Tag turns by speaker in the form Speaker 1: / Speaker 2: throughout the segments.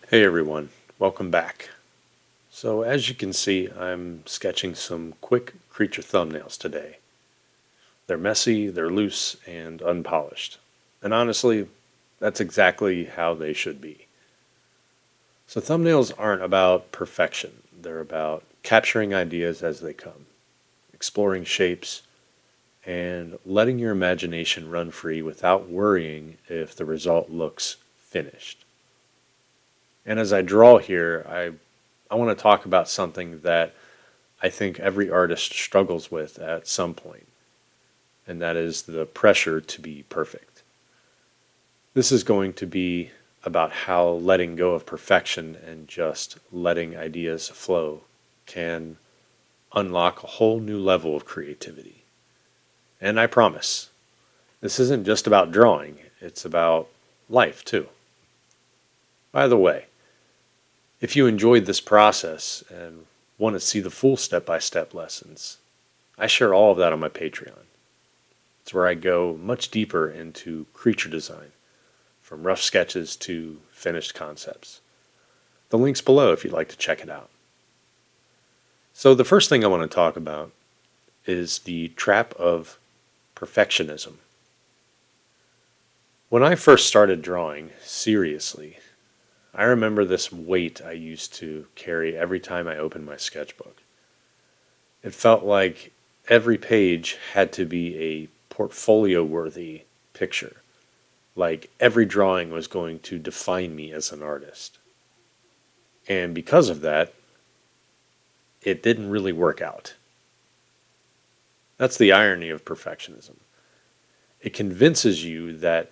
Speaker 1: Hey everyone, welcome back. So as you can see, I'm sketching some quick creature thumbnails today. They're messy, they're loose, and unpolished. And honestly, that's exactly how they should be. So thumbnails aren't about perfection. They're about capturing ideas as they come, exploring shapes, and letting your imagination run free without worrying if the result looks finished. And as I draw here, I want to talk about something that I think every artist struggles with at some point, and that is the pressure to be perfect. This is going to be about how letting go of perfection and just letting ideas flow can unlock a whole new level of creativity. And I promise, this isn't just about drawing, it's about life too. By the way, if you enjoyed this process and want to see the full step-by-step lessons, I share all of that on my Patreon. It's where I go much deeper into creature design, from rough sketches to finished concepts. The link's below if you'd like to check it out. So the first thing I want to talk about is the trap of perfectionism. When I first started drawing seriously, I remember this weight I used to carry every time I opened my sketchbook. It felt like every page had to be a portfolio-worthy picture, like every drawing was going to define me as an artist. And because of that, it didn't really work out. That's the irony of perfectionism. It convinces you that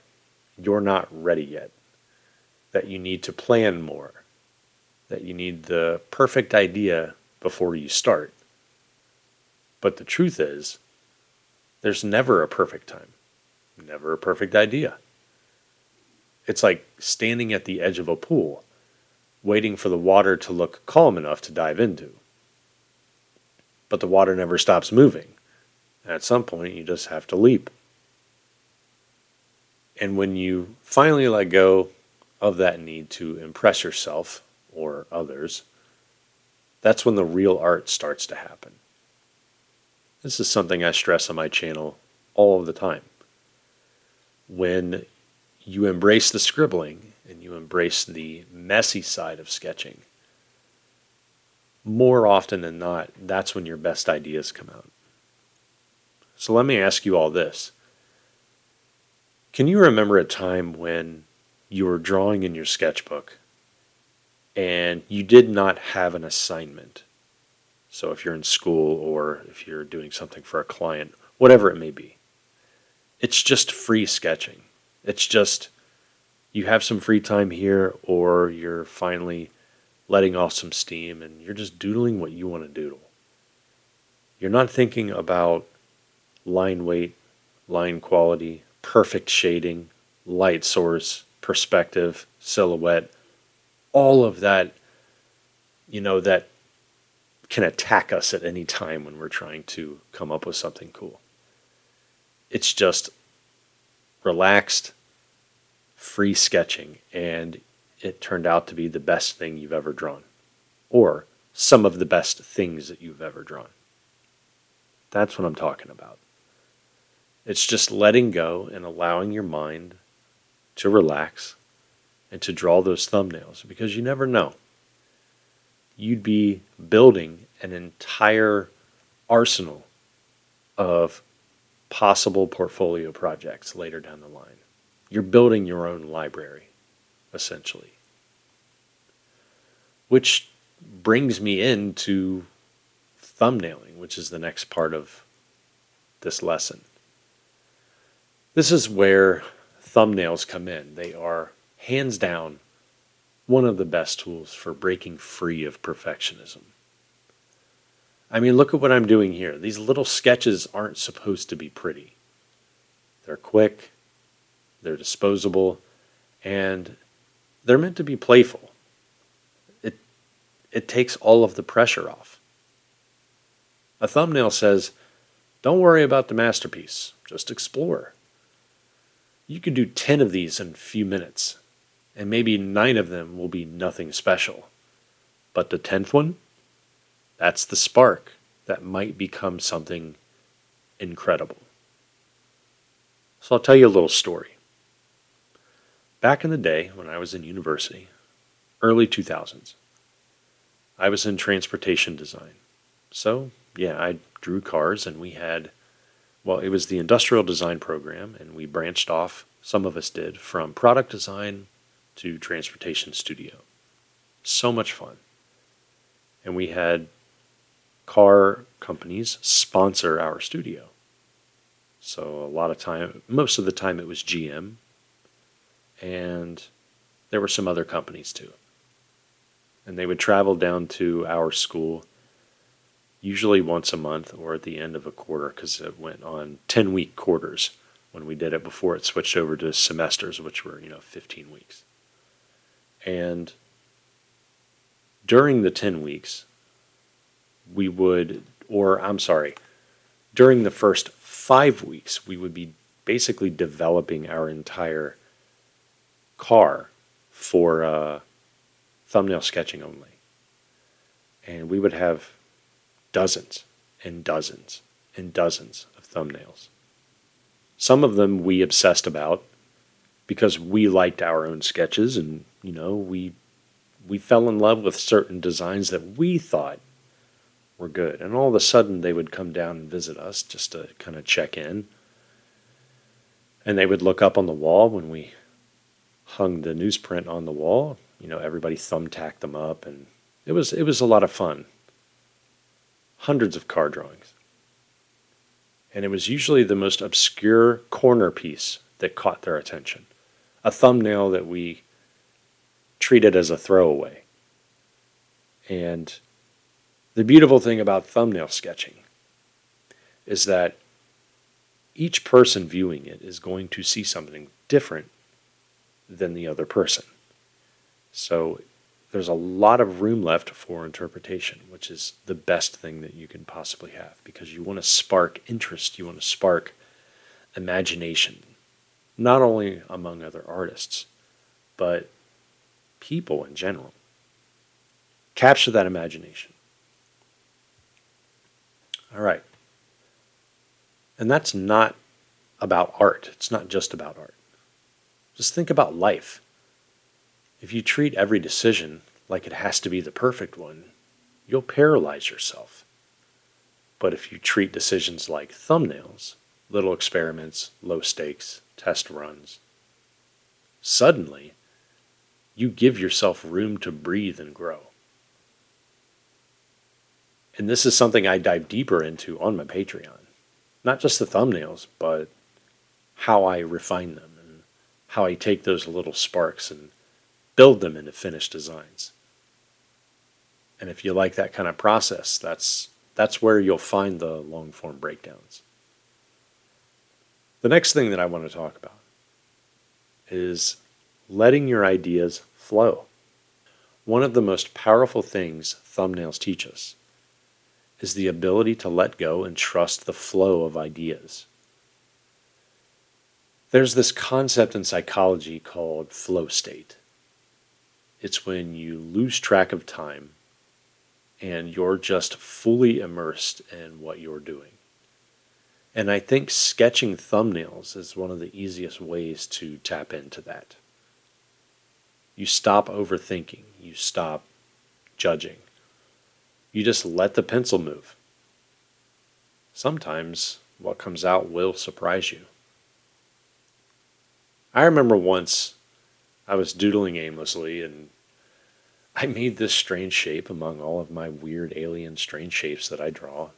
Speaker 1: you're not ready yet, that you need to plan more, that you need the perfect idea before you start. But the truth is, there's never a perfect time, never a perfect idea. It's like standing at the edge of a pool, waiting for the water to look calm enough to dive into. But the water never stops moving. At some point, you just have to leap. And when you finally let go of that need to impress yourself or others, that's when the real art starts to happen. This is something I stress on my channel all of the time. When you embrace the scribbling and you embrace the messy side of sketching, more often than not, that's when your best ideas come out. So let me ask you all this. Can you remember a time when you were drawing in your sketchbook and you did not have an assignment? So if you're in school or if you're doing something for a client, whatever it may be, it's just free sketching. It's just you have some free time here, or you're finally letting off some steam and you're just doodling what you want to doodle. You're not thinking about line weight, line quality, perfect shading, light source, perspective, silhouette, all of that, that can attack us at any time when we're trying to come up with something cool. It's just relaxed, free sketching, and it turned out to be the best thing you've ever drawn, or some of the best things that you've ever drawn. That's what I'm talking about. It's just letting go and allowing your mind to relax and to draw those thumbnails, because you never know. You'd be building an entire arsenal of possible portfolio projects later down the line. You're building your own library, essentially. Which brings me into thumbnailing, which is the next part of this lesson. This is where thumbnails come in. They are, hands down, one of the best tools for breaking free of perfectionism. I mean, look at what I'm doing here. These little sketches aren't supposed to be pretty. They're quick, they're disposable, and they're meant to be playful. It takes all of the pressure off. A thumbnail says, don't worry about the masterpiece, just explore. You could do 10 of these in a few minutes, And maybe 9 of them will be nothing special. But the 10th one, that's the spark that might become something incredible. So I'll tell you a little story. Back in the day when I was in university, early 2000s, I was in transportation design. So, yeah, I drew cars and we had, well, it was the industrial design program and we branched off, some of us did, from product design to transportation studio. So much fun. And we had car companies sponsor our studio. So a lot of time, most of the time it was GM, and there were some other companies too. And they would travel down to our school usually once a month or at the end of a quarter because it went on 10-week quarters when we did it before it switched over to semesters, which were, 15 weeks. And during the 10 weeks, we would, or I'm sorry, during the first 5 weeks, we would be basically developing our entire car for thumbnail sketching only. And we would have dozens and dozens and dozens of thumbnails. Some of them we obsessed about because we liked our own sketches and, we fell in love with certain designs that we thought were good. And all of a sudden they would come down and visit us just to kind of check in. And they would look up on the wall when we hung the newsprint on the wall. Everybody thumbtacked them up and it was a lot of fun. Hundreds of car drawings. And it was usually the most obscure corner piece that caught their attention. A thumbnail that we treated as a throwaway. And the beautiful thing about thumbnail sketching is that each person viewing it is going to see something different than the other person. So there's a lot of room left for interpretation, which is the best thing that you can possibly have because you want to spark interest, you want to spark imagination, not only among other artists, but people in general. Capture that imagination. All right. And that's not about art. It's not just about art. Just think about life. If you treat every decision like it has to be the perfect one, you'll paralyze yourself. But if you treat decisions like thumbnails, little experiments, low stakes, test runs, suddenly you give yourself room to breathe and grow. And this is something I dive deeper into on my Patreon. Not just the thumbnails, but how I refine them and how I take those little sparks and build them into finished designs. And if you like that kind of process, that's where you'll find the long form breakdowns. The next thing that I want to talk about is letting your ideas flow. One of the most powerful things thumbnails teach us is the ability to let go and trust the flow of ideas. There's this concept in psychology called flow state. It's when you lose track of time and you're just fully immersed in what you're doing. And I think sketching thumbnails is one of the easiest ways to tap into that. You stop overthinking, you stop judging. You just let the pencil move. Sometimes what comes out will surprise you. I remember once I was doodling aimlessly and I made this strange shape among all of my weird alien strange shapes that I draw.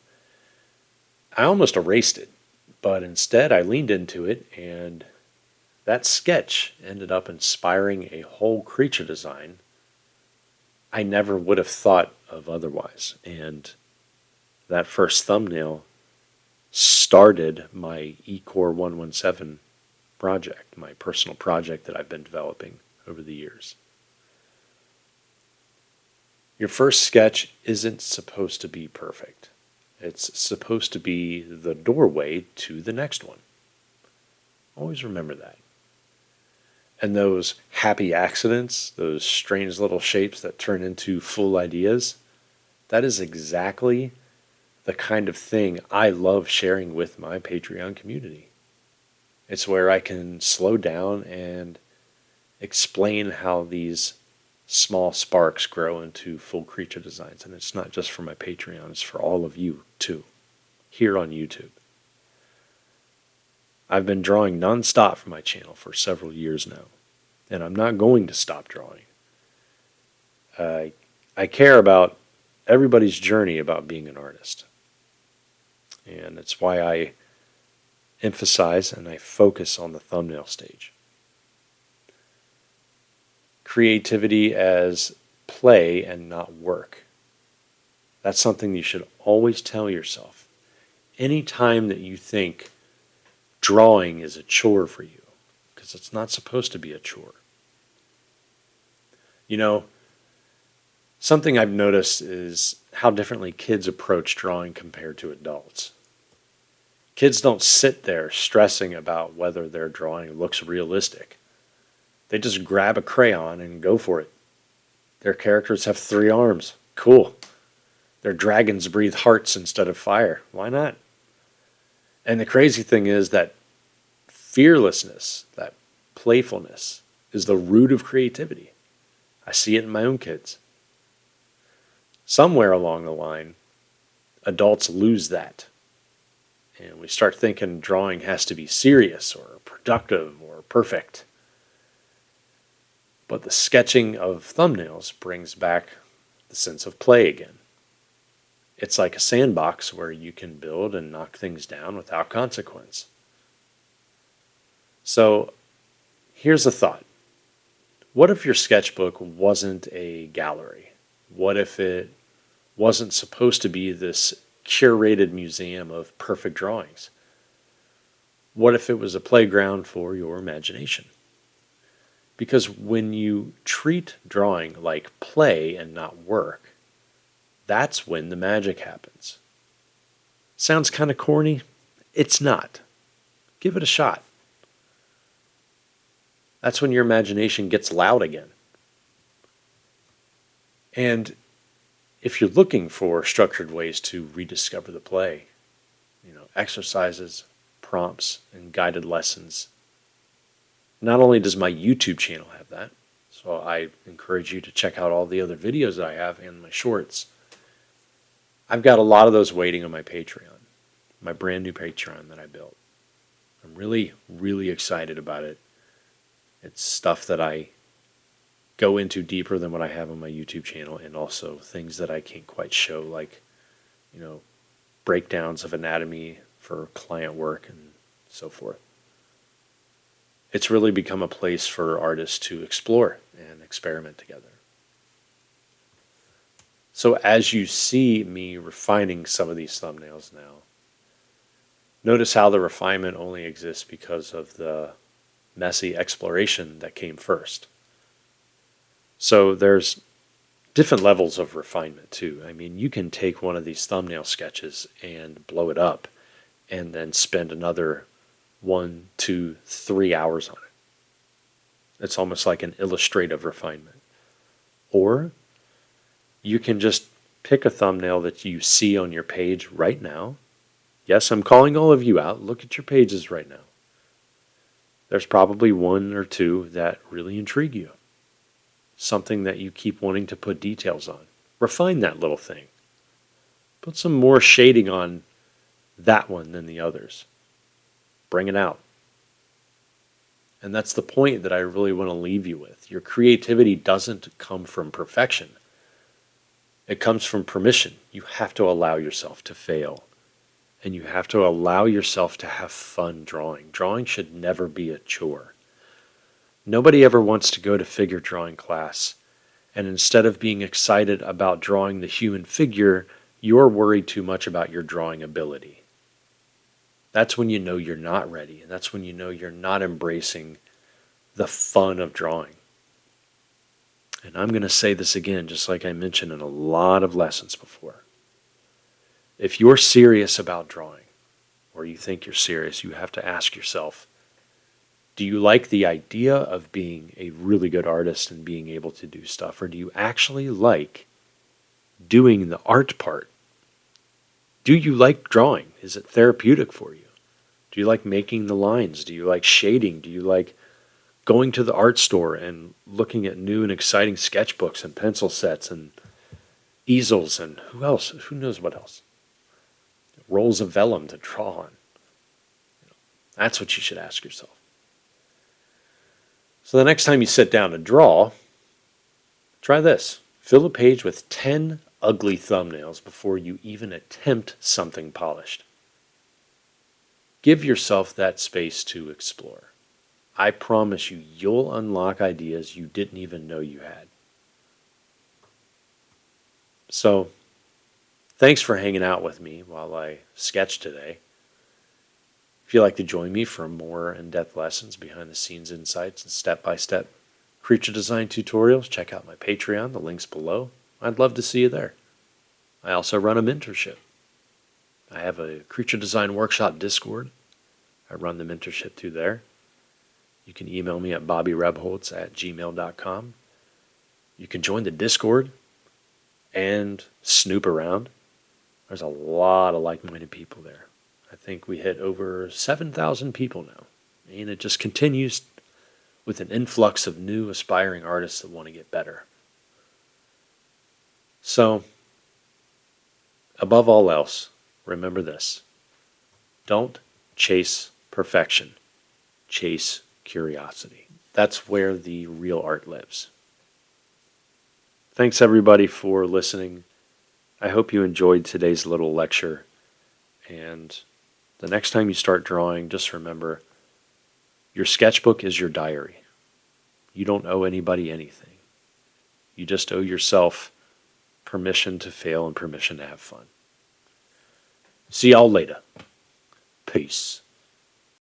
Speaker 1: I almost erased it, but instead I leaned into it and that sketch ended up inspiring a whole creature design I never would have thought of otherwise. And that first thumbnail started my eCore 117 project, my personal project that I've been developing over the years. Your first sketch isn't supposed to be perfect. It's supposed to be the doorway to the next one. Always remember that. And those happy accidents, those strange little shapes that turn into full ideas, that is exactly the kind of thing I love sharing with my Patreon community. It's where I can slow down and explain how these small sparks grow into full creature designs. And it's not just for my Patreon, it's for all of you too, here on YouTube. I've been drawing nonstop for my channel for several years now, and I'm not going to stop drawing. I care about everybody's journey about being an artist. And it's why I emphasize and I focus on the thumbnail stage. Creativity as play and not work. That's something you should always tell yourself. Anytime that you think drawing is a chore for you, because it's not supposed to be a chore. You know, something I've noticed is how differently kids approach drawing compared to adults. Kids don't sit there stressing about whether their drawing looks realistic. They just grab a crayon and go for it. Their characters have 3 arms. Cool. Their dragons breathe hearts instead of fire. Why not? And the crazy thing is that fearlessness, that playfulness, is the root of creativity. I see it in my own kids. Somewhere along the line, adults lose that. And we start thinking drawing has to be serious or productive or perfect. But the sketching of thumbnails brings back the sense of play again. It's like a sandbox where you can build and knock things down without consequence. So here's a thought. What if your sketchbook wasn't a gallery? What if it wasn't supposed to be this curated museum of perfect drawings? What if it was a playground for your imagination? Because when you treat drawing like play and not work, that's when the magic happens. Sounds kind of corny? It's not. Give it a shot. That's when your imagination gets loud again. And if you're looking for structured ways to rediscover the play, exercises, prompts, and guided lessons, not only does my YouTube channel have that, so I encourage you to check out all the other videos that I have and my shorts. I've got a lot of those waiting on my Patreon, my brand new Patreon that I built. I'm really, really excited about it. It's stuff that I go into deeper than what I have on my YouTube channel, and also things that I can't quite show, like, breakdowns of anatomy for client work and so forth. It's really become a place for artists to explore and experiment together. So as you see me refining some of these thumbnails now, notice how the refinement only exists because of the messy exploration that came first. So there's different levels of refinement too. I mean, you can take one of these thumbnail sketches and blow it up and then spend another 1, 2, 3 hours on it. It's almost like an illustrative refinement. Or you can just pick a thumbnail that you see on your page right now. Yes, I'm calling all of you out. Look at your pages right now. There's probably 1 or 2 that really intrigue you. Something that you keep wanting to put details on. Refine that little thing. Put some more shading on that one than the others. Bring it out. And that's the point that I really want to leave you with. Your creativity doesn't come from perfection. It comes from permission. You have to allow yourself to fail. And you have to allow yourself to have fun drawing. Drawing should never be a chore. Nobody ever wants to go to figure drawing class, and instead of being excited about drawing the human figure, you're worried too much about your drawing ability. That's when you know you're not ready, and that's when you know you're not embracing the fun of drawing. And I'm going to say this again, just like I mentioned in a lot of lessons before. If you're serious about drawing, or you think you're serious, you have to ask yourself, Do you like the idea of being a really good artist and being able to do stuff? Or do you actually like doing the art part? Do you like drawing? Is it therapeutic for you? Do you like making the lines? Do you like shading? Do you like going to the art store and looking at new and exciting sketchbooks and pencil sets and easels and who else? Who knows what else? Rolls of vellum to draw on. That's what you should ask yourself. So the next time you sit down to draw, try this. Fill a page with 10 ugly thumbnails before you even attempt something polished. Give yourself that space to explore. I promise you, you'll unlock ideas you didn't even know you had. So, thanks for hanging out with me while I sketch today. If you'd like to join me for more in-depth lessons, behind-the-scenes insights, and step-by-step creature design tutorials, check out my Patreon, the link's below. I'd love to see you there. I also run a mentorship. I have a creature design workshop Discord. I run the mentorship through there. You can email me at bobbyrebholz@gmail.com. You can join the Discord and snoop around. There's a lot of like-minded people there. I think we hit over 7,000 people now. And it just continues with an influx of new aspiring artists that want to get better. So, above all else, remember this. Don't chase perfection. Chase curiosity. That's where the real art lives. Thanks everybody for listening. I hope you enjoyed today's little lecture. And the next time you start drawing, just remember, your sketchbook is your diary. You don't owe anybody anything. You just owe yourself permission to fail and permission to have fun. See y'all later. Peace.